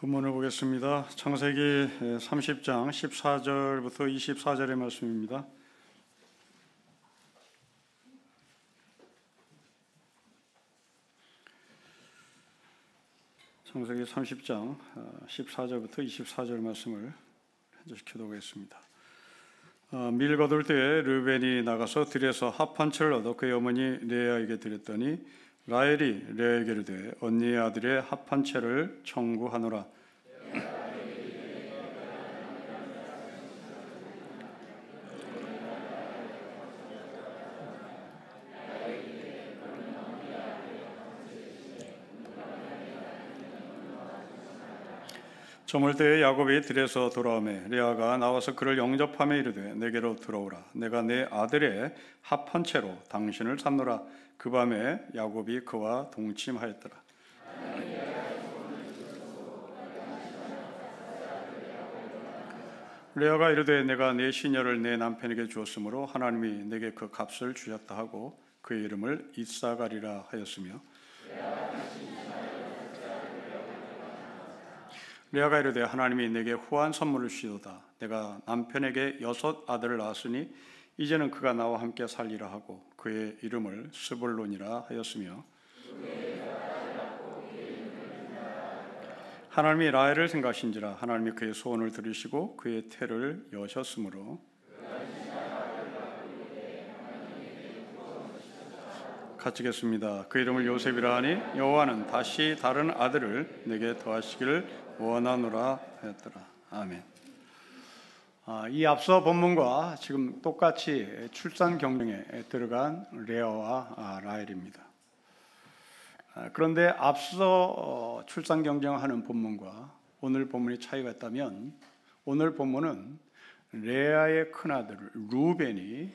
본문을 보겠습니다. 창세기 30장 14절부터 24절의 말씀입니다. 창세기 30장 14절부터 24절 말씀을 현재 교독하겠습니다. 밀 거둘 때에 르벤이 나가서 들에서 합 한 채를 얻어 그의 어머니 레아에게 드렸더니 라헬이 레아에게 이르되 언니의 아들의 합 한 채를 청구하노라. 저물 때에 야곱이 들에서 돌아오매 레아가 나와서 그를 영접하며 이르되 내게로 들어오라. 내가 내 아들의 합 한 채로 당신을 샀노라. 그 밤에 야곱이 그와 동침하였더라. 레아가 이르되 내가 내 시녀를 내 남편에게 주었으므로 하나님이 내게 그 값을 주셨다 하고 그의 이름을 이사가리라 하였으며, 레아가 이르되 하나님이 내게 후한 선물을 주시도다. 내가 남편에게 6 아들을 낳았으니 이제는 그가 나와 함께 살리라 하고 그의 이름을 스불론이라 하였으며, 하나님이 라헬을 생각하신지라 하나님이 그의 소원을 들으시고 그의 태를 여셨으므로, 같이 읽겠습니다. 그 이름을 요셉이라 하니 여호와는 다시 다른 아들을 내게 더하시기를 원하노라 하였더라. 아멘. 이 앞서 본문과 지금 똑같이 출산 경쟁에 들어간 레아와 라헬입니다. 그런데 앞서 출산 경쟁하는 본문과 오늘 본문이 차이가 있다면, 오늘 본문은 레아의 큰아들 루벤이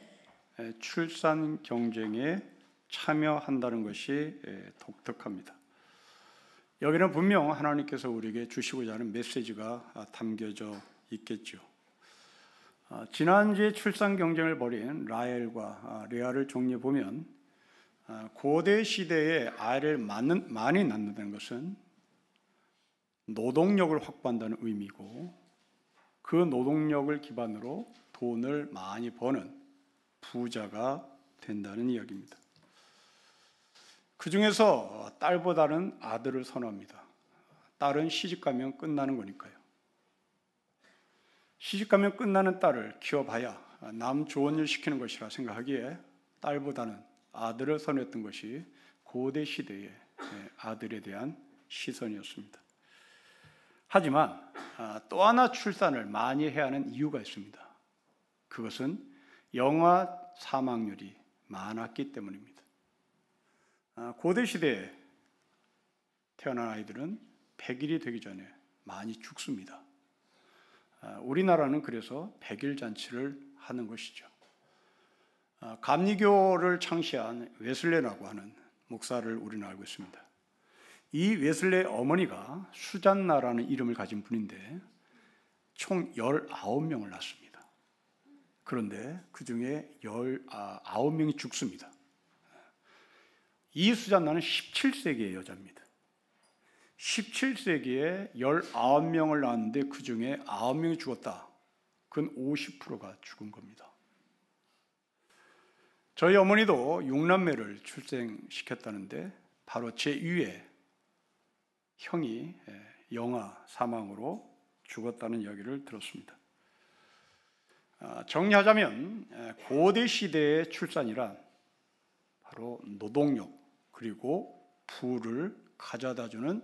출산 경쟁에 참여한다는 것이 독특합니다. 여기는 분명 하나님께서 우리에게 주시고자 하는 메시지가 담겨져 있겠죠. 지난주에 출산 경쟁을 벌인 라헬과 레아를 정리해 보면, 고대 시대에 아이를 많이 낳는다는 것은 노동력을 확보한다는 의미고, 그 노동력을 기반으로 돈을 많이 버는 부자가 된다는 이야기입니다. 그 중에서 딸보다는 아들을 선호합니다. 딸은 시집가면 끝나는 거니까요. 시집가면 끝나는 딸을 키워봐야 남 좋은 일 시키는 것이라 생각하기에 딸보다는 아들을 선호했던 것이 고대 시대의 아들에 대한 시선이었습니다. 하지만 또 하나 출산을 많이 해야 하는 이유가 있습니다. 그것은 영아 사망률이 많았기 때문입니다. 고대 시대에 태어난 아이들은 100일이 되기 전에 많이 죽습니다. 우리나라는 그래서 100일 잔치를 하는 것이죠. 감리교를 창시한 웨슬레라고 하는 목사를 우리는 알고 있습니다. 이 웨슬레 어머니가 수잔나라는 이름을 가진 분인데 총 19명을 낳습니다. 그런데 그 중에 19명이 죽습니다. 이 수잔나는 17세기의 여자입니다. 17세기에 19명을 낳았는데 그 중에 9명이 죽었다. 그건 50%가 죽은 겁니다. 저희 어머니도 6남매를 출생시켰다는데 바로 제 위에 형이 영아 사망으로 죽었다는 이야기를 들었습니다. 정리하자면 고대 시대의 출산이란 바로 노동력 그리고 부를 가져다주는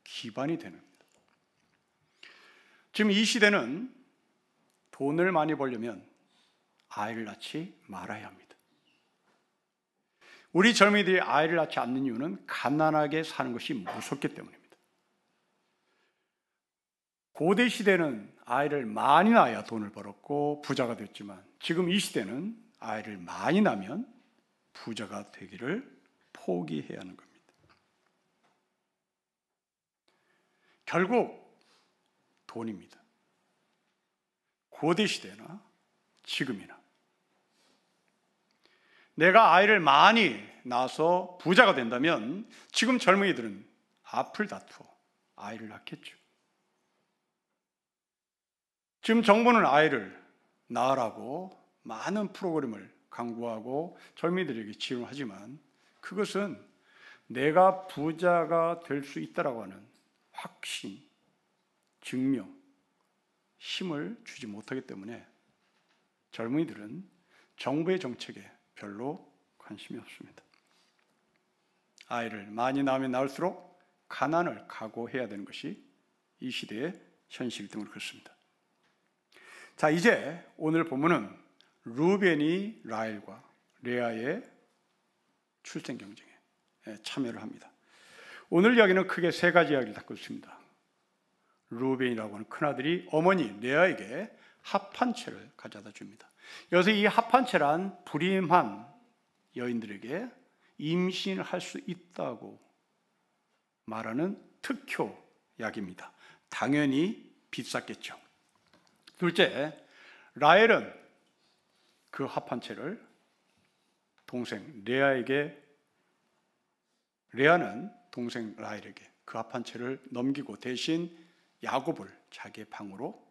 기반이 되는 겁니다. 지금 이 시대는 돈을 많이 벌려면 아이를 낳지 말아야 합니다. 우리 젊은이들이 아이를 낳지 않는 이유는 가난하게 사는 것이 무섭기 때문입니다. 고대 시대는 아이를 많이 낳아야 돈을 벌었고 부자가 됐지만, 지금 이 시대는 아이를 많이 낳으면 부자가 되기를 포기해야 하는 겁니다. 결국 돈입니다. 고대 시대나 지금이나 내가 아이를 많이 낳아서 부자가 된다면 지금 젊은이들은 앞을 다투어 아이를 낳겠죠. 지금 정부는 아이를 낳으라고 많은 프로그램을 강구하고 젊은이들에게 지원하지만 그것은 내가 부자가 될 수 있다라고 하는 확신, 증명, 힘을 주지 못하기 때문에 젊은이들은 정부의 정책에 별로 관심이 없습니다. 아이를 많이 낳으면 낳을수록 가난을 각오해야 되는 것이 이 시대의 현실 등으로 그렇습니다. 자, 이제 오늘 본문은 루벤이 라헬과 레아의 출생 경쟁에 참여를 합니다. 오늘 이야기는 크게 세 가지 이야기를 담고 있습니다. 루벤이라고 하는 큰아들이 어머니 레아에게 합한 채를 가져다 줍니다. 여기서 이 합한 채란 불임한 여인들에게 임신을 할 수 있다고 말하는 특효 약입니다. 당연히 비쌌겠죠. 둘째, 라헬은 그 합한 채를 동생 레아는 동생 라헬에게 그 합한 채를 넘기고 대신 야곱을 자기의 방으로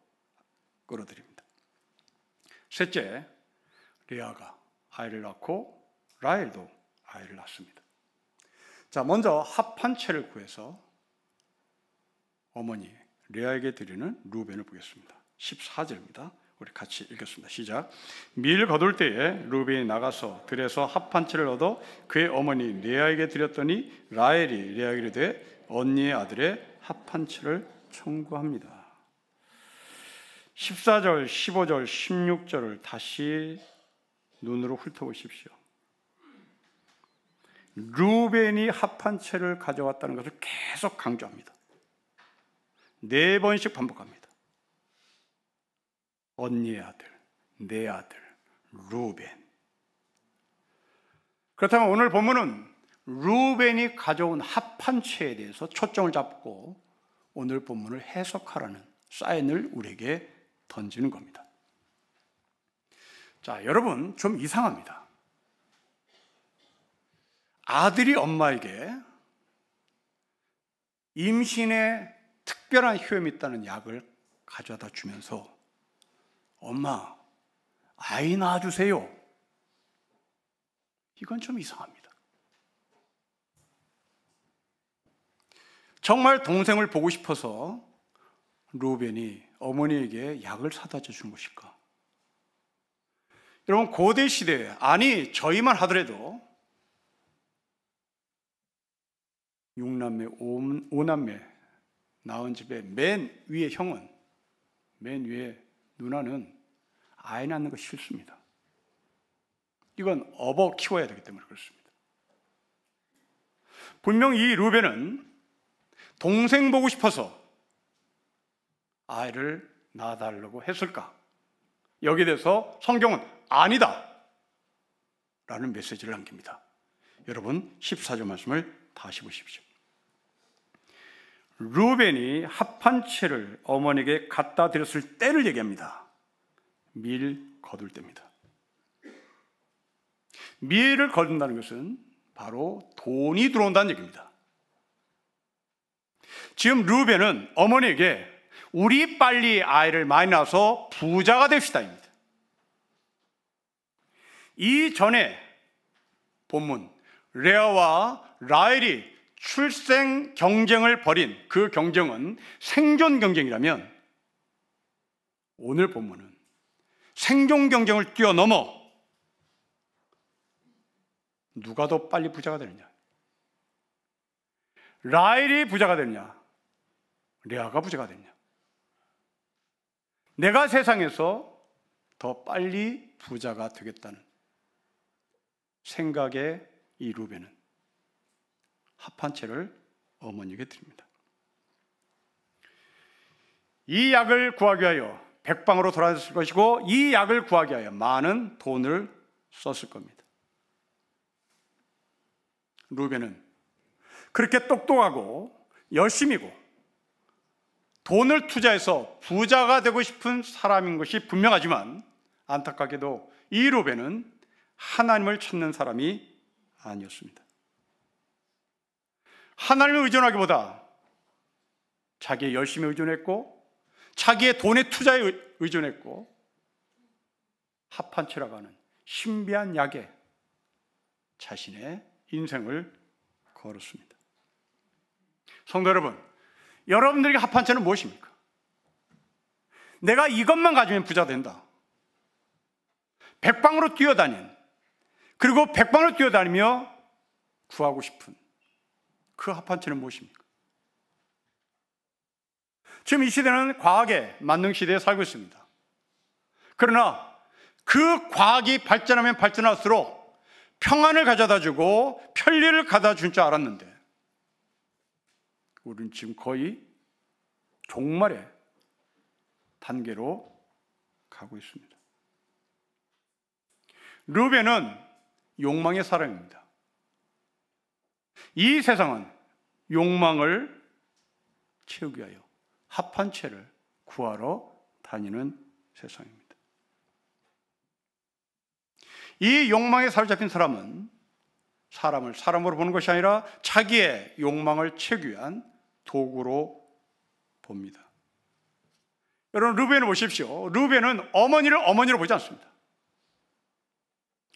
끌어들입니다. 셋째, 레아가 아이를 낳고 라헬도 아이를 낳습니다. 자, 먼저 합한 채를 구해서 어머니 레아에게 드리는 루벤을 보겠습니다. 14절입니다. 우리 같이 읽겠습니다. 시작. 밀 거둘 때에 루벤이 나가서 들에서 합한 채를 얻어 그의 어머니 레아에게 드렸더니 라헬이 레아에게 이르되 언니의 아들의 합한 채를 청구합니다. 14절, 15절, 16절을 다시 눈으로 훑어보십시오. 루벤이 합한 채를 가져왔다는 것을 계속 강조합니다. 4번씩 반복합니다. 언니의 아들, 내 아들, 루벤. 그렇다면 오늘 본문은 루벤이 가져온 합한 채에 대해서 초점을 잡고 오늘 본문을 해석하라는 사인을 우리에게 던지는 겁니다. 자, 여러분 좀 이상합니다. 아들이 엄마에게 임신에 특별한 효험이 있다는 약을 가져다 주면서 엄마, 아이 낳아주세요. 이건 좀 이상합니다. 정말 동생을 보고 싶어서 루벤이 어머니에게 약을 사다 준 것일까? 여러분, 고대 시대에, 아니 저희만 하더라도 6남매, 5남매 낳은 집에 맨 위에 형은, 맨 위에 누나는 아이 낳는 거 싫습니다. 이건 업어 키워야 되기 때문에 그렇습니다. 분명 이 루벤은 동생 보고 싶어서 아이를 낳아달라고 했을까? 여기에 대해서 성경은 아니다 라는 메시지를 남깁니다. 여러분 14절 말씀을 다시 보십시오. 루벤이 합한 채를 어머니에게 갖다 드렸을 때를 얘기합니다. 밀 거둘 때입니다. 밀을 거둔다는 것은 바로 돈이 들어온다는 얘기입니다. 지금 루벤은 어머니에게 우리 빨리 아이를 많이 낳아서 부자가 됩시다입니다. 이전에 본문 레아와 라헬이 출생 경쟁을 벌인 그 경쟁은 생존 경쟁이라면 오늘 본문은 생존 경쟁을 뛰어넘어 누가 더 빨리 부자가 되느냐? 라헬이 부자가 되느냐? 레아가 부자가 되느냐? 내가 세상에서 더 빨리 부자가 되겠다는 생각에 이 루벤은 합한 채를 어머니에게 드립니다. 이 약을 구하기 위하여 백방으로 돌아다녔을 것이고 이 약을 구하기 위하여 많은 돈을 썼을 겁니다. 루벤은 그렇게 똑똑하고 열심이고 돈을 투자해서 부자가 되고 싶은 사람인 것이 분명하지만 안타깝게도 이 루벤은 하나님을 찾는 사람이 아니었습니다. 하나님을 의존하기보다 자기의 열심에 의존했고 자기의 돈의 투자에 의존했고 합판체라고 하는 신비한 약에 자신의 인생을 걸었습니다. 성도 여러분, 여러분들에게 합판체는 무엇입니까? 내가 이것만 가지면 부자 된다. 백방으로 뛰어다닌, 그리고 백방으로 뛰어다니며 구하고 싶은 그 합판체는 무엇입니까? 지금 이 시대는 과학의 만능 시대에 살고 있습니다. 그러나 그 과학이 발전하면 발전할수록 평안을 가져다 주고 편리를 가져다 줄 줄 알았는데 우리는 지금 거의 종말의 단계로 가고 있습니다. 르벤은 욕망의 사람입니다. 이 세상은 욕망을 채우기 위하여 합판체를 구하러 다니는 세상입니다. 이 욕망에 사로잡힌 사람은 사람을 사람으로 보는 것이 아니라 자기의 욕망을 채우기 위한 도구로 봅니다. 여러분, 르벤을 보십시오. 르벤은 어머니를 어머니로 보지 않습니다.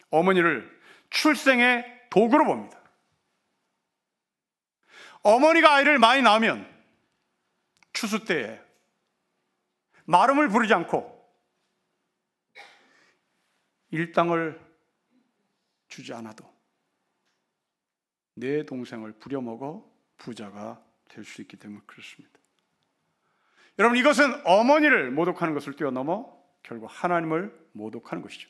어머니를 출생의 도구로 봅니다. 어머니가 아이를 많이 낳으면 추수 때에 마름을 부르지 않고 일당을 주지 않아도 내 동생을 부려먹어 부자가 될 수 있기 때문에 그렇습니다. 여러분, 이것은 어머니를 모독하는 것을 뛰어넘어 결국 하나님을 모독하는 것이죠.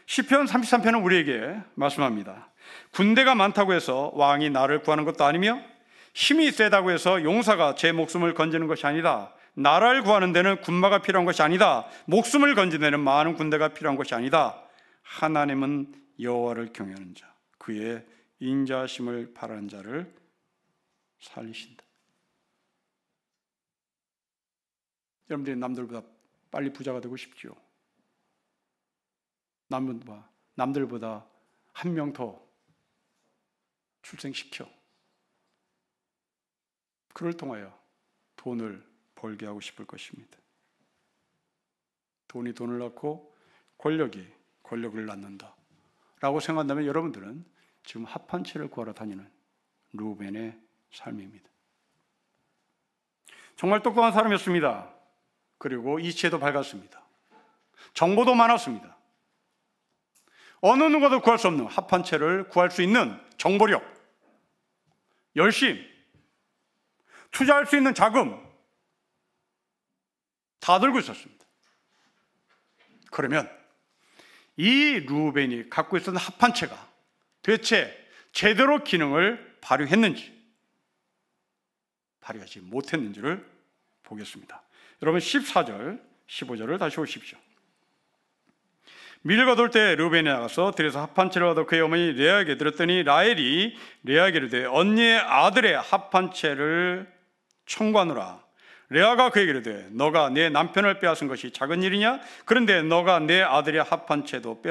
시편 33편은 우리에게 말씀합니다. 군대가 많다고 해서 왕이 나를 구하는 것도 아니며 힘이 세다고 해서 용사가 제 목숨을 건지는 것이 아니다. 나라를 구하는 데는 군마가 필요한 것이 아니다. 목숨을 건지는 데는 많은 군대가 필요한 것이 아니다. 하나님은 여호와를 경외하는 자, 그의 인자하심을 바라는 자를 살리신다. 여러분들이 남들보다 빨리 부자가 되고 싶지요? 남들보다 한 명 더 출생시켜 그를 통하여 돈을 벌게 하고 싶을 것입니다. 돈이 돈을 낳고 권력이 권력을 낳는다 라고 생각한다면 여러분들은 지금 합판체를 구하러 다니는 르벤의 삶입니다. 정말 똑똑한 사람이었습니다. 그리고 이치에도 밝았습니다. 정보도 많았습니다. 어느 누구도 구할 수 없는 합판체를 구할 수 있는 정보력, 열심, 투자할 수 있는 자금 다 들고 있었습니다. 그러면 이 르벤이 갖고 있었던 합판체가 대체 제대로 기능을 발휘했는지 발휘하지 못했는지를 보겠습니다. 여러분, 14절, 15절을 다시 보십시오. 밀을 거둘 때 르벤이 나가서 들에서 합판체를 얻어 그의 어머니 레아에게 들었더니 라헬이 레아에게 이르되 언니의 아들의 합판체를 청구하노라. 레아가 그에게 이르되 너가 내 남편을 빼앗은 것이 작은 일이냐? 그런데 너가 내 아들의 합판체도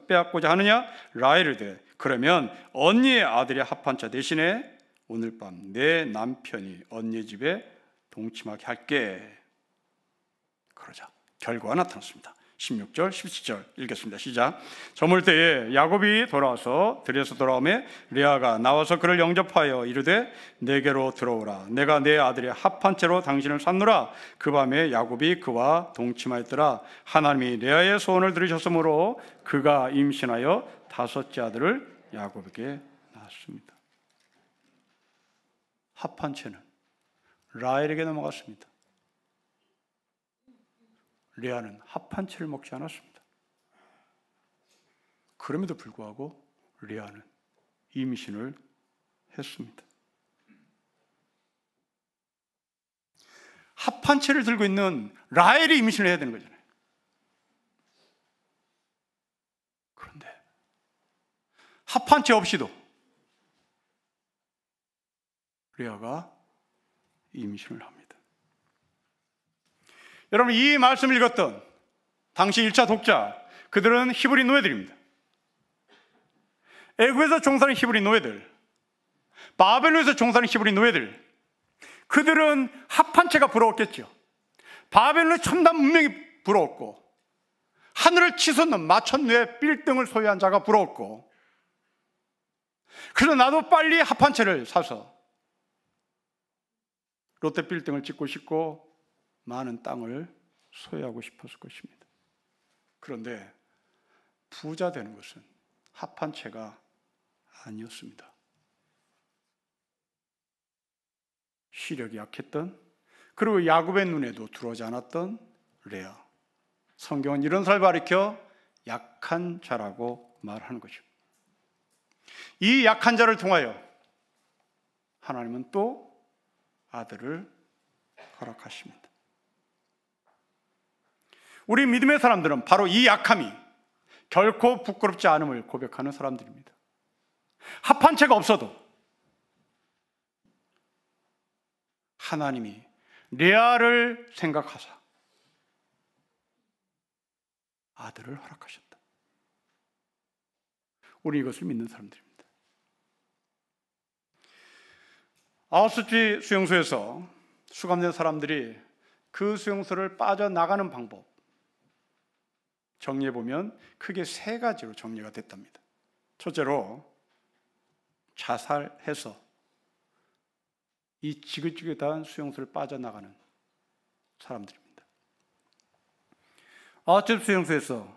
빼앗고자 하느냐? 라헬이 이르되 그러면 언니의 아들의 합판체 대신에 오늘 밤 내 남편이 언니 집에 동침하게 할게. 그러자 결과가 나타났습니다. 16절, 17절 읽겠습니다. 시작. 저물 때에 야곱이 돌아와서 들에서 돌아오매 레아가 나와서 그를 영접하여 이르되 내게로 들어오라. 내가 내 아들의 합판체로 당신을 샀노라. 그 밤에 야곱이 그와 동침하였더라. 하나님이 레아의 소원을 들으셨으므로 그가 임신하여 5째 아들을 야곱에게 낳았습니다. 합판체는 라헬에게 넘어갔습니다. 레아는 합판체를 먹지 않았습니다. 그럼에도 불구하고 레아는 임신을 했습니다. 합판체를 들고 있는 라헬이 임신을 해야 되는 거잖아요. 그런데 합판체 없이도 레아가 임신을 합니다. 여러분, 이 말씀을 읽었던 당시 1차 독자, 그들은 히브리 노예들입니다. 애굽에서 종사하는 히브리 노예들, 바벨론에서 종사하는 히브리 노예들, 그들은 합판체가 부러웠겠죠. 바벨론의 첨단 문명이 부러웠고, 하늘을 치솟는 마천루의 빌딩을 소유한 자가 부러웠고, 그래서 나도 빨리 합 한 채를 사서 롯데 빌딩을 짓고 싶고 많은 땅을 소유하고 싶었을 것입니다. 그런데 부자 되는 것은 합 한 채가 아니었습니다. 시력이 약했던, 그리고 야곱의 눈에도 들어오지 않았던 레아. 성경은 이런 사람을 가리켜 약한 자라고 말하는 거죠. 이 약한 자를 통하여 하나님은 또 아들을 허락하십니다. 우리 믿음의 사람들은 바로 이 약함이 결코 부끄럽지 않음을 고백하는 사람들입니다. 합 한 채가 없어도 하나님이 레아를 생각하사 아들을 허락하셨다. 우리 이것을 믿는 사람들입니다. 아우슈비츠 수용소에서 수감된 사람들이 그 수용소를 빠져나가는 방법 정리해보면 크게 세 가지로 정리가 됐답니다. 첫째로 자살해서 이 지긋지긋한 수용소를 빠져나가는 사람들입니다. 아우슈비츠 수용소에서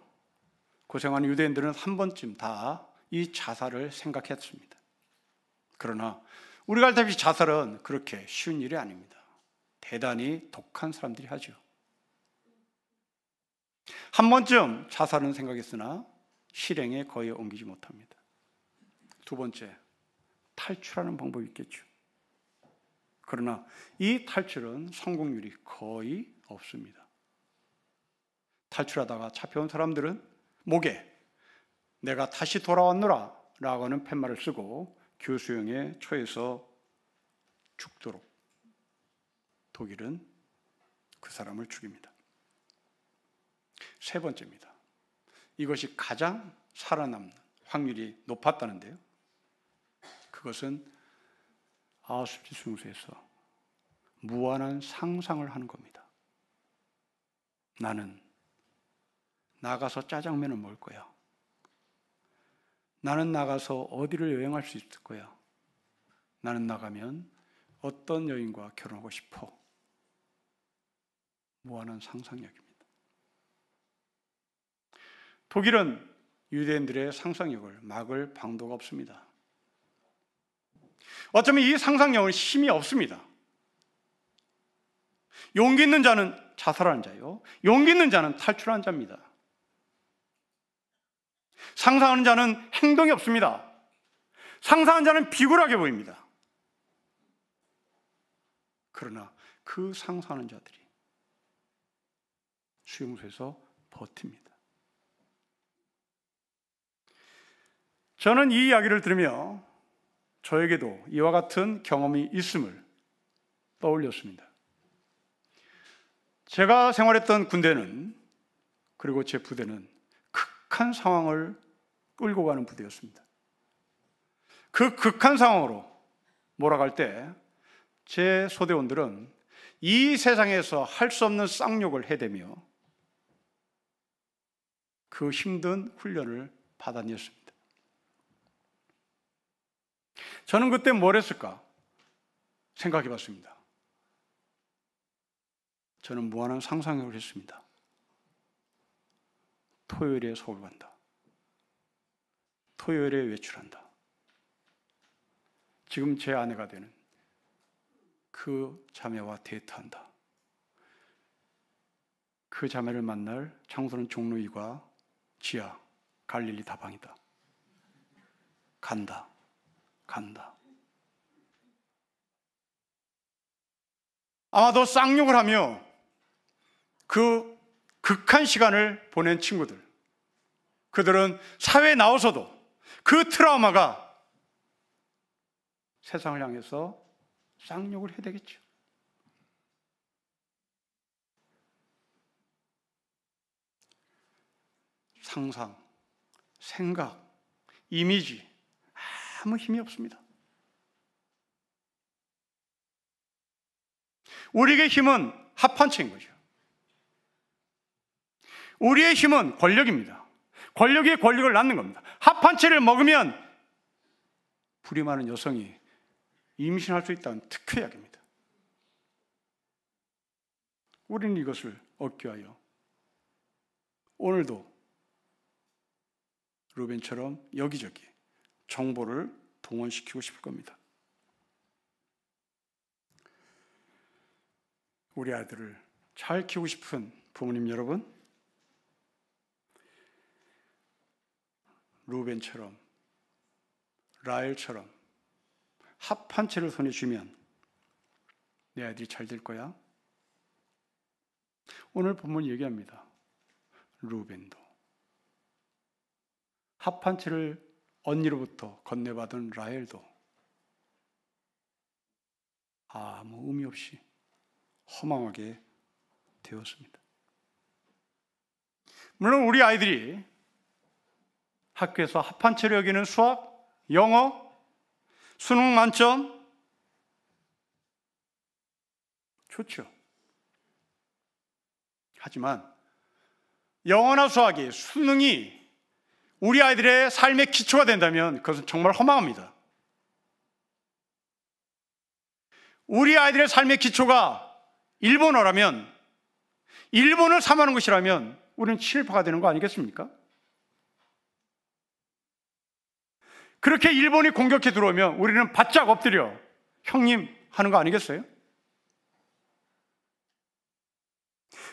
고생하는 유대인들은 한 번쯤 다 이 자살을 생각했습니다. 그러나 우리가 알다시피 자살은 그렇게 쉬운 일이 아닙니다. 대단히 독한 사람들이 하죠. 한 번쯤 자살은 생각했으나 실행에 거의 옮기지 못합니다. 두 번째, 탈출하는 방법이 있겠죠. 그러나 이 탈출은 성공률이 거의 없습니다. 탈출하다가 잡혀온 사람들은 목에 내가 다시 돌아왔노라 라고 하는 팻말을 쓰고 교수형에 처해서 죽도록 독일은 그 사람을 죽입니다. 세 번째입니다. 이것이 가장 살아남는 확률이 높았다는데요. 그것은 아우슈비츠 수용소에서 무한한 상상을 하는 겁니다. 나는 나가서 짜장면을 먹을 거야. 나는 나가서 어디를 여행할 수 있을 거야. 나는 나가면 어떤 여인과 결혼하고 싶어. 무한한 상상력입니다. 독일은 유대인들의 상상력을 막을 방도가 없습니다. 어쩌면 이 상상력은 힘이 없습니다. 용기 있는 자는 자살하는 자요, 용기 있는 자는 탈출하는 자입니다. 상상하는 자는 행동이 없습니다. 상상하는 자는 비굴하게 보입니다. 그러나 그 상상하는 자들이 수용소에서 버팁니다. 저는 이 이야기를 들으며 저에게도 이와 같은 경험이 있음을 떠올렸습니다. 제가 생활했던 군대는, 그리고 제 부대는 극한 상황을 끌고 가는 부대였습니다. 그 극한 상황으로 몰아갈 때 제 소대원들은 이 세상에서 할 수 없는 쌍욕을 해대며 그 힘든 훈련을 받아냈습니다. 저는 그때 뭘 했을까 생각해 봤습니다. 저는 무한한 상상력을 했습니다. 토요일에 서울 간다. 토요일에 외출한다. 지금 제 아내가 되는 그 자매와 데이트한다. 그 자매를 만날 장소는 종로 2과 지하 갈릴리 다방이다. 간다. 아마도 쌍욕을 하며 그 극한 시간을 보낸 친구들, 그들은 사회에 나와서도 그 트라우마가 세상을 향해서 쌍욕을 해야 되겠죠. 상상, 생각, 이미지 아무 힘이 없습니다. 우리에게 힘은 합한 채인 거죠. 우리의 힘은 권력입니다. 권력이 권력을 낳는 겁니다. 합 한 채를 먹으면 불이 많은 여성이 임신할 수 있다는 특효약입니다. 우리는 이것을 얻기 위하여 오늘도 루벤처럼 여기저기 정보를 동원시키고 싶을 겁니다. 우리 아이들을 잘 키우고 싶은 부모님 여러분, 루벤처럼 라헬처럼 합 한 채를 손에 쥐면 내 아이들이 잘 될 거야. 오늘 본문이 얘기합니다. 루벤도 합 한 채를 언니로부터 건네받은 라헬도 아무 의미 없이 허망하게 되었습니다. 물론 우리 아이들이 학교에서 합 한 채로 여기는 수학, 영어, 수능 만점 좋죠. 하지만 영어나 수학이, 수능이 우리 아이들의 삶의 기초가 된다면 그것은 정말 허망합니다. 우리 아이들의 삶의 기초가 일본어라면, 일본을 삼하는 것이라면 우리는 친일파가 되는 거 아니겠습니까? 그렇게 일본이 공격해 들어오면 우리는 바짝 엎드려 형님 하는 거 아니겠어요?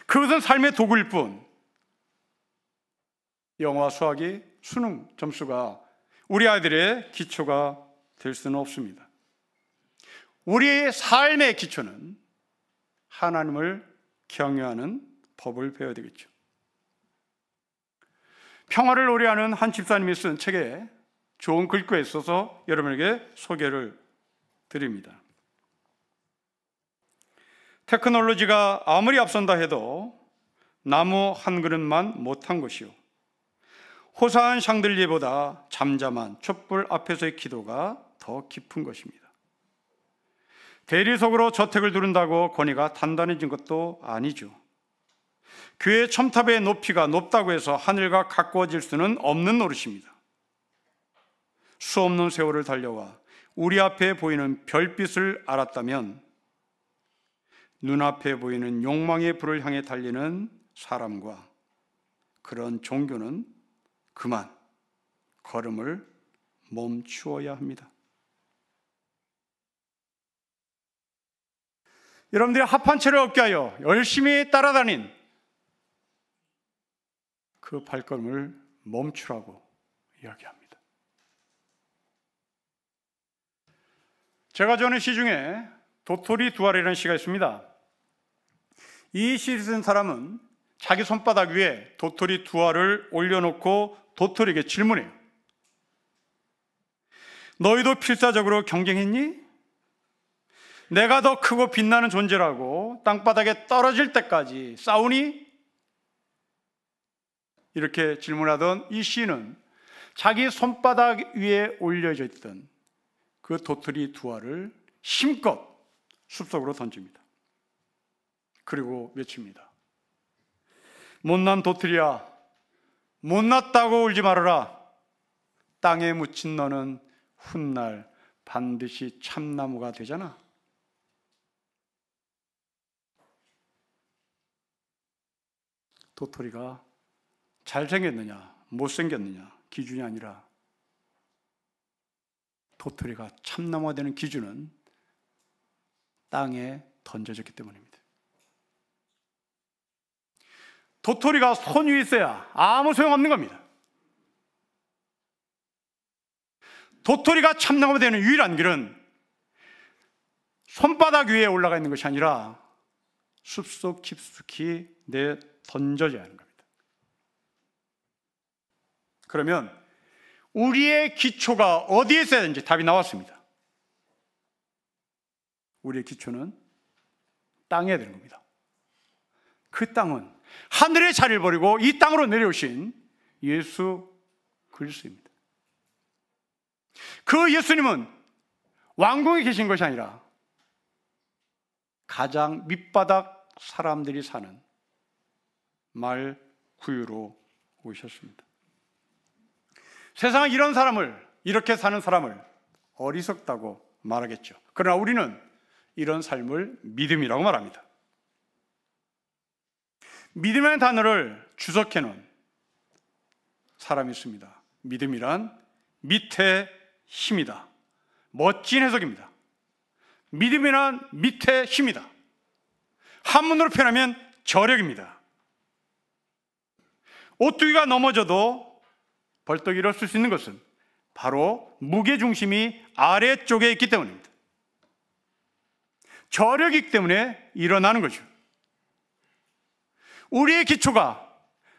그것은 삶의 도구일 뿐, 영어와 수학이 수능 점수가 우리 아이들의 기초가 될 수는 없습니다. 우리의 삶의 기초는 하나님을 경외하는 법을 배워야 되겠죠. 평화를 노래하는 한 집사님이 쓴 책에 좋은 글귀가 있어서 여러분에게 소개를 드립니다. 테크놀로지가 아무리 앞선다 해도 나무 한 그릇만 못한 것이요, 호사한 샹들리에보다 잠잠한 촛불 앞에서의 기도가 더 깊은 것입니다. 대리석으로 저택을 두른다고 권위가 단단해진 것도 아니죠. 교회 첨탑의 높이가 높다고 해서 하늘과 가까워질 수는 없는 노릇입니다. 수없는 세월을 달려와 우리 앞에 보이는 별빛을 알았다면 눈앞에 보이는 욕망의 불을 향해 달리는 사람과 그런 종교는 그만 걸음을 멈추어야 합니다. 여러분들이 합 한 채를 얻게 하여 열심히 따라다닌 그 발걸음을 멈추라고 이야기합니다. 제가 전에 시 중에 도토리 두알이라는 시가 있습니다. 이 시를 쓴 사람은 자기 손바닥 위에 도토리 두알을 올려놓고 도토리에게 질문해요. 너희도 필사적으로 경쟁했니? 내가 더 크고 빛나는 존재라고 땅바닥에 떨어질 때까지 싸우니? 이렇게 질문하던 이 시인은 자기 손바닥 위에 올려져 있던 그 도토리 두알을 힘껏 숲속으로 던집니다. 그리고 외칩니다. 못난 도토리야, 못났다고 울지 말아라. 땅에 묻힌 너는 훗날 반드시 참나무가 되잖아. 도토리가 잘생겼느냐 못생겼느냐 기준이 아니라 도토리가 참나무가 되는 기준은 땅에 던져졌기 때문입니다. 도토리가 손 위에 있어야 아무 소용없는 겁니다. 도토리가 참나무가 되는 유일한 길은 손바닥 위에 올라가 있는 것이 아니라 숲속 깊숙이 내 던져져야 하는 겁니다. 그러면 우리의 기초가 어디에 있어야 되는지 답이 나왔습니다. 우리의 기초는 땅에 되는 겁니다. 그 땅은 하늘의 자리를 버리고 이 땅으로 내려오신 예수 그리스도입니다. 그 예수님은 왕궁에 계신 것이 아니라 가장 밑바닥 사람들이 사는 말 구유로 오셨습니다. 세상은 이런 사람을, 이렇게 사는 사람을 어리석다고 말하겠죠. 그러나 우리는 이런 삶을 믿음이라고 말합니다. 믿음의 단어를 주석해 놓은 사람이 있습니다. 믿음이란 밑의 힘이다. 멋진 해석입니다. 믿음이란 밑의 힘이다. 한문으로 표현하면 저력입니다. 오뚜기가 넘어져도 벌떡 일어설 수 있는 것은 바로 무게중심이 아래쪽에 있기 때문입니다. 저력이기 때문에 일어나는 거죠. 우리의 기초가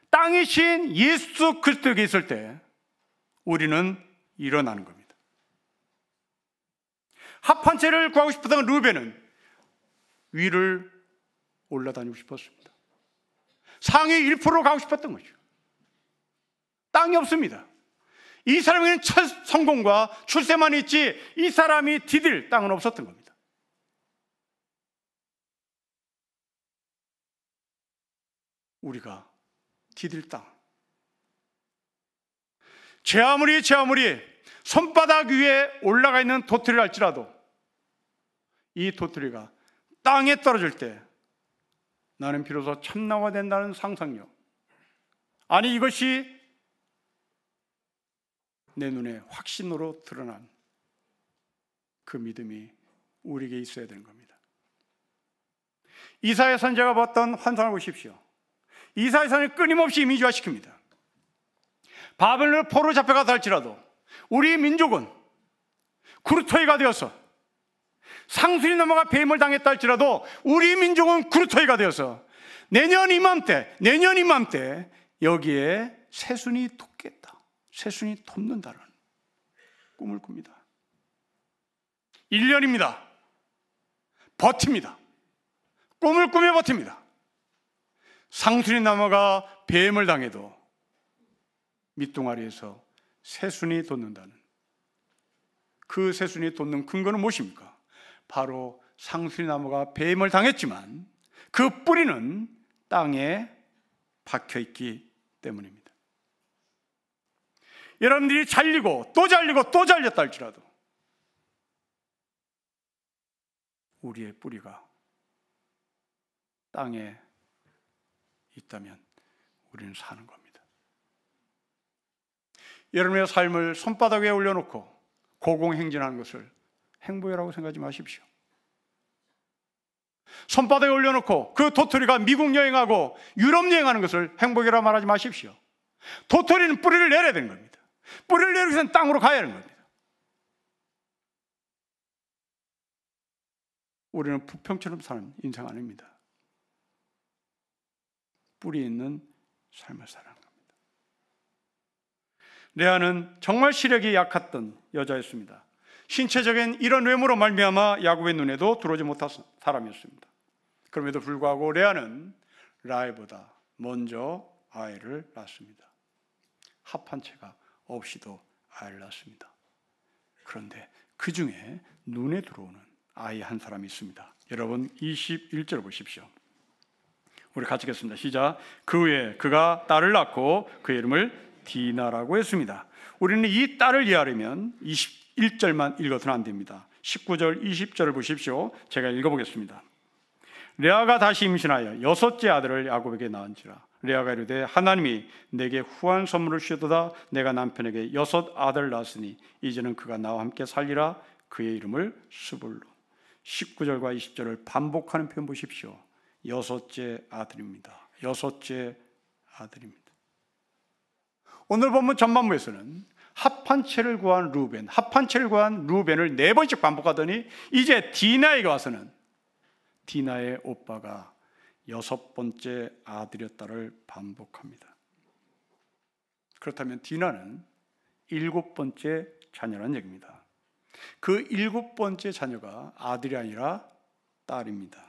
땅이신 예수 그리스도에게 있을 때 우리는 일어나는 겁니다. 합 한 채를 구하고 싶었던 루벤은 위를 올라다니고 싶었습니다. 상위 1%로 가고 싶었던 거죠. 땅이 없습니다. 이 사람에게는 첫 성공과 출세만 있지 이 사람이 디딜 땅은 없었던 겁니다. 우리가 디딜 땅, 제 아무리 손바닥 위에 올라가 있는 도토리를 할지라도 이 도토리가 땅에 떨어질 때 나는 비로소 참나무가 된다는 상상력, 아니 이것이 내 눈에 확신으로 드러난 그 믿음이 우리에게 있어야 되는 겁니다. 이사야 선지자가 봤던 환상을 보십시오. 이사야 선지자는 끊임없이 이미지화시킵니다. 바벨론 포로 잡혀가다 할지라도 우리 민족은 구루토이가 되어서, 상순이 넘어가 배임을 당했다 할지라도 우리 민족은 구루토이가 되어서 내년 이맘때 여기에 새순이 돋겠다, 새순이 돋는다는 꿈을 꿉니다. 1년입니다. 버팁니다. 꿈을 꾸며 버팁니다. 상순이 넘어가 배임을 당해도 밑동아리에서 새순이 돋는다는, 그 새순이 돋는 근거는 무엇입니까? 바로 상순이 나무가 배임을 당했지만 그 뿌리는 땅에 박혀있기 때문입니다. 여러분들이 잘리고 또 잘렸다 할지라도 우리의 뿌리가 땅에 있다면 우리는 사는 겁니다. 여러분의 삶을 손바닥 위에 올려놓고 고공행진하는 것을 행복이라고 생각하지 마십시오. 손바닥에 올려놓고 그 도토리가 미국 여행하고 유럽 여행하는 것을 행복이라고 말하지 마십시오. 도토리는 뿌리를 내려야 되는 겁니다. 뿌리를 내리기 위해서는 땅으로 가야 하는 겁니다. 우리는 부평처럼 사는 인생 아닙니다. 뿌리 있는 삶을 사는 겁니다. 레아는 정말 시력이 약했던 여자였습니다. 신체적인 이런 외모로 말미암아 야곱의 눈에도 들어오지 못한 사람이었습니다. 그럼에도 불구하고 레아는 라헬보다 먼저 아이를 낳습니다. 합한 채가 없이도 아이를 낳습니다. 그런데 그 중에 눈에 들어오는 아이 한 사람이 있습니다. 여러분 21절 보십시오. 우리 같이 읽겠습니다. 시작. 그 후에 그가 딸을 낳고 그 이름을 디나라고 했습니다. 우리는 이 딸을 이해하려면 21절만 읽어서는 안 됩니다. 19절, 20절을 보십시오. 제가 읽어보겠습니다. 레아가 다시 임신하여 6째 아들을 야곱에게 낳은지라. 레아가 이르되 하나님이 내게 후한 선물을 주셨도다. 내가 남편에게 6 아들 낳았으니 이제는 그가 나와 함께 살리라. 그의 이름을 스불론. 19절과 20절을 반복하는 표현 보십시오. 6째 아들입니다. 6째 아들입니다. 오늘 본문 전반부에서는 합한 채를 구한 루벤, 합한 채를 구한 루벤을 4번씩 반복하더니 이제 디나에게 와서는 디나의 오빠가 6번째 아들이었다를 반복합니다. 그렇다면 디나는 7번째 자녀라는 얘기입니다. 그 7번째 자녀가 아들이 아니라 딸입니다.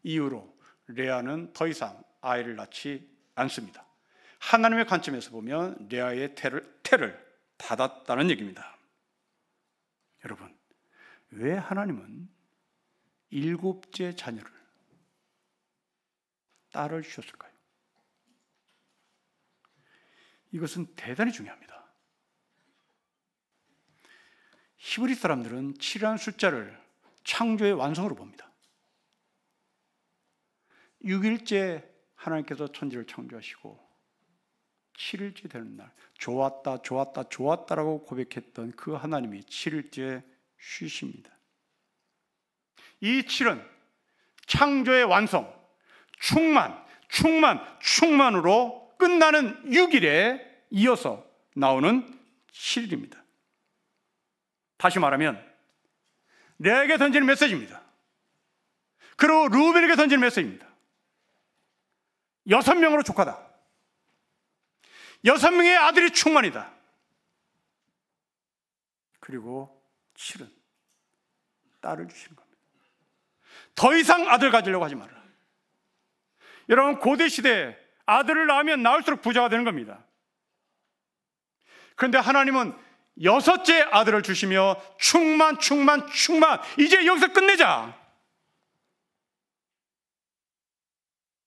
이후로 레아는 더 이상 아이를 낳지 않습니다. 하나님의 관점에서 보면 레아의 태를 닫았다는 얘기입니다. 여러분, 왜 하나님은 7째 자녀를, 딸을 주셨을까요? 이것은 대단히 중요합니다. 히브리 사람들은 7이라는 숫자를 창조의 완성으로 봅니다. 6일째 하나님께서 천지를 창조하시고 7일째 되는 날 좋았다 좋았다 좋았다라고 고백했던 그 하나님이 7일째 쉬십니다. 이 7은 창조의 완성, 충만으로 끝나는 6일에 이어서 나오는 7일입니다. 다시 말하면 레아에게 던지는 메시지입니다. 그리고 루벤에게 던지는 메시지입니다. 6명으로 족하다. 6명의 아들이 충만이다. 그리고 7은 딸을 주시는 겁니다. 더 이상 아들 가지려고 하지 말아라. 여러분, 고대 시대에 아들을 낳으면 낳을수록 부자가 되는 겁니다. 그런데 하나님은 6째 아들을 주시며 충만 이제 여기서 끝내자.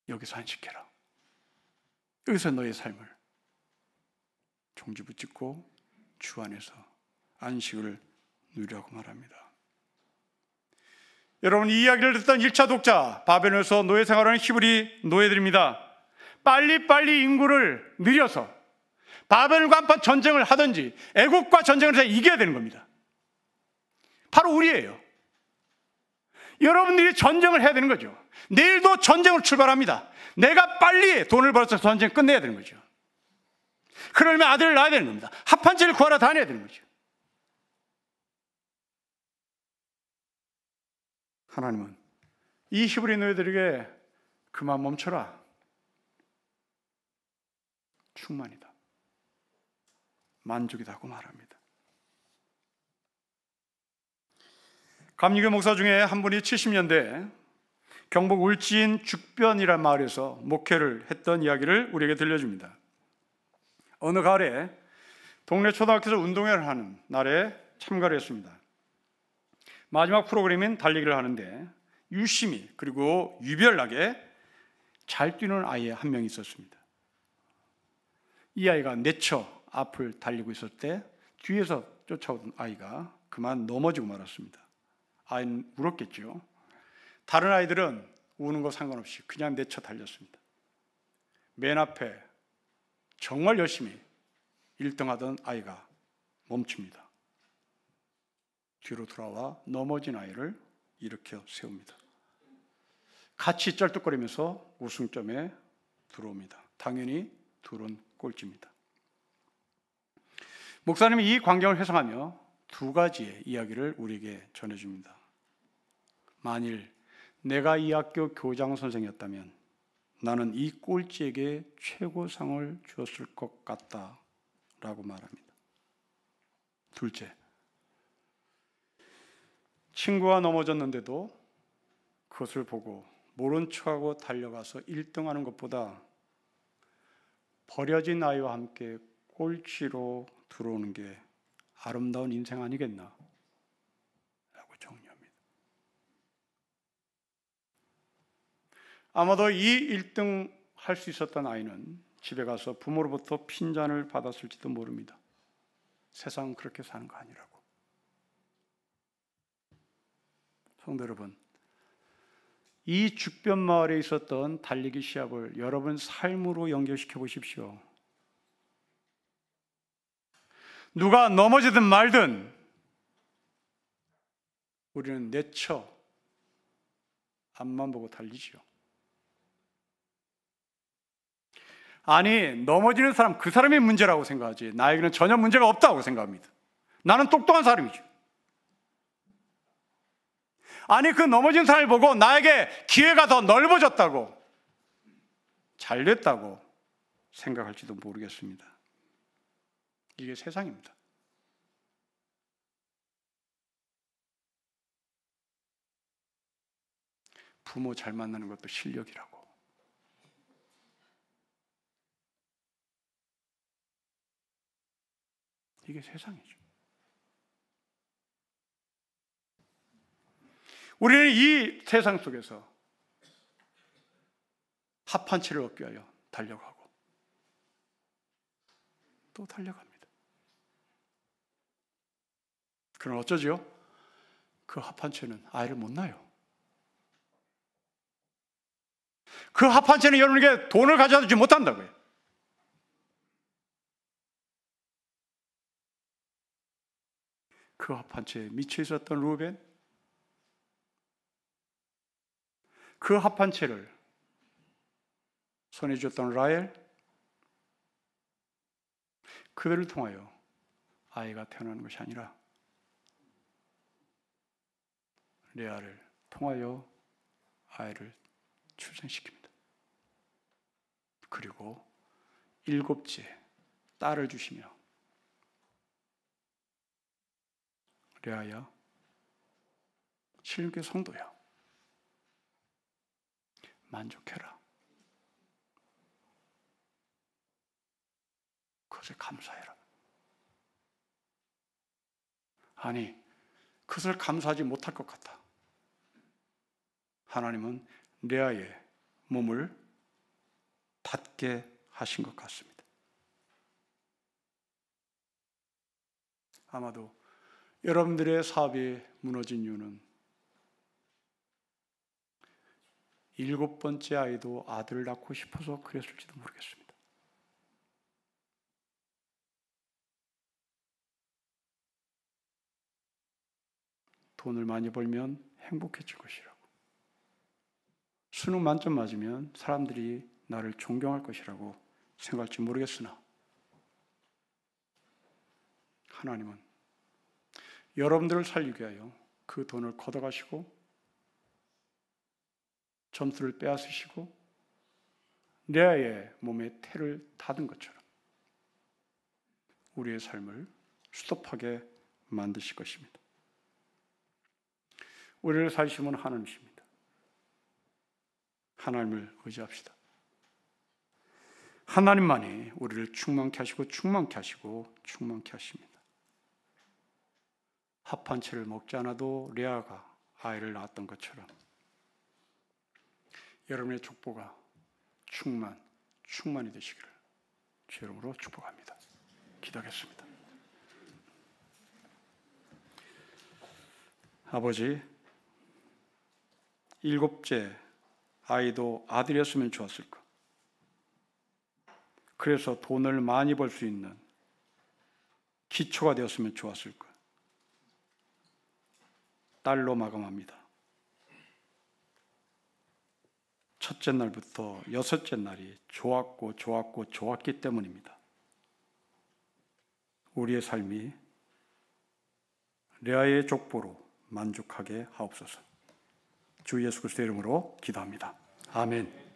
여기서 안식해라. 여기서 너의 삶을 종지부짓고 주 안에서 안식을 누리라고 말합니다. 여러분, 이 이야기를 듣던 1차 독자, 바벨론에서 노예 생활하는 히브리 노예들입니다. 빨리 인구를 늘려서 바벨론과 한판 전쟁을 하든지 애국과 전쟁을 해서 이겨야 되는 겁니다. 바로 우리예요. 여러분들이 전쟁을 해야 되는 거죠. 내일도 전쟁으로 출발합니다. 내가 빨리 돈을 벌어서 전쟁 끝내야 되는 거죠. 그러려면 아들을 낳아야 되는 겁니다. 합판체를 구하러 다녀야 되는 거죠. 하나님은 이 히브리 노예들에게 그만 멈춰라. 충만이다. 만족이다 고 말합니다. 감리교 목사 중에 한 분이 70년대 경북 울진 죽변이라는 마을에서 목회를 했던 이야기를 우리에게 들려줍니다. 어느 가을에 동네 초등학교에서 운동회를 하는 날에 참가를 했습니다. 마지막 프로그램인 달리기를 하는데 유심히 그리고 유별나게 잘 뛰는 아이 한 명이 있었습니다. 이 아이가 내쳐 앞을 달리고 있을 때 뒤에서 쫓아오던 아이가 그만 넘어지고 말았습니다. 아이는 울었겠죠. 다른 아이들은 우는 거 상관없이 그냥 내쳐 달렸습니다. 맨 앞에 정말 열심히 1등하던 아이가 멈춥니다. 뒤로 돌아와 넘어진 아이를 일으켜 세웁니다. 같이 쩔뚝거리면서 우승점에 들어옵니다. 당연히 둘은 꼴찌입니다. 목사님이 이 광경을 회상하며 두 가지의 이야기를 우리에게 전해줍니다. 만일 내가 이 학교 교장 선생이었다면 나는 이 꼴찌에게 최고상을 주었을 것 같다라고 말합니다. 둘째, 친구가 넘어졌는데도 그것을 보고 모른 척하고 달려가서 1등하는 것보다 버려진 아이와 함께 꼴찌로 들어오는 게 아름다운 인생 아니겠나? 라고 정리합니다. 아마도 이 1등 할 수 있었던 아이는 집에 가서 부모로부터 핀잔을 받았을지도 모릅니다. 세상은 그렇게 사는 거 아니라고. 성도 여러분, 이 죽변 마을에 있었던 달리기 시합을 여러분 삶으로 연결시켜 보십시오. 누가 넘어지든 말든 우리는 내쳐 앞만 보고 달리지요. 아니, 넘어지는 사람 그 사람의 문제라고 생각하지 나에게는 전혀 문제가 없다고 생각합니다. 나는 똑똑한 사람이죠. 아니, 그 넘어진 사람을 보고 나에게 기회가 더 넓어졌다고, 잘 됐다고 생각할지도 모르겠습니다. 이게 세상입니다. 부모 잘 만나는 것도 실력이라고. 이게 세상이죠. 우리는 이 세상 속에서 합한 채를 얻기 위하여 달려가고 또 달려갑니다. 그럼 어쩌죠? 그 합한 채는 아이를 못 낳아요. 그 합한 채는 여러분에게 돈을 가져다 주지 못한다고요. 그 합한 채에 미쳐 있었던 루벤, 그 합한 채를 손에 줬던 라헬, 그들을 통하여 아이가 태어나는 것이 아니라 레아를 통하여 아이를 출생시킵니다. 그리고 7째 딸을 주시며 레아야, 신령교 성도야, 만족해라. 그것에 감사해라. 아니, 그것을 감사하지 못할 것 같아. 하나님은 레아의 몸을 닫게 하신 것 같습니다. 아마도 여러분들의 사업이 무너진 이유는 7번째 아이도 아들을 낳고 싶어서 그랬을지도 모르겠습니다. 돈을 많이 벌면 행복해질 것이라고, 수능 만점 맞으면 사람들이 나를 존경할 것이라고 생각할지 모르겠으나 하나님은 여러분들을 살리기 위하여 그 돈을 걷어가시고 점수를 빼앗으시고 레아의 몸에 태를 닫은 것처럼 우리의 삶을 스톱하게 만드실 것입니다. 우리를 살리신 분은 하나님이십니다. 하나님을 의지합시다. 하나님만이 우리를 충만케 하시고 충만케 하시고 충만케 하십니다. 합한 채를 먹지 않아도 레아가 아이를 낳았던 것처럼 여러분의 족보가 충만이 되시기를 주 이름으로 축복합니다. 기도하겠습니다. 아버지, 7째 아이도 아들이었으면 좋았을 것. 그래서 돈을 많이 벌 수 있는 기초가 되었으면 좋았을 것. 딸로 마감합니다. 첫째 날부터 6째 날이 좋았기 때문입니다. 우리의 삶이 레아의 족보로 만족하게 하옵소서. 주 예수 그리스도의 이름으로 기도합니다. 아멘.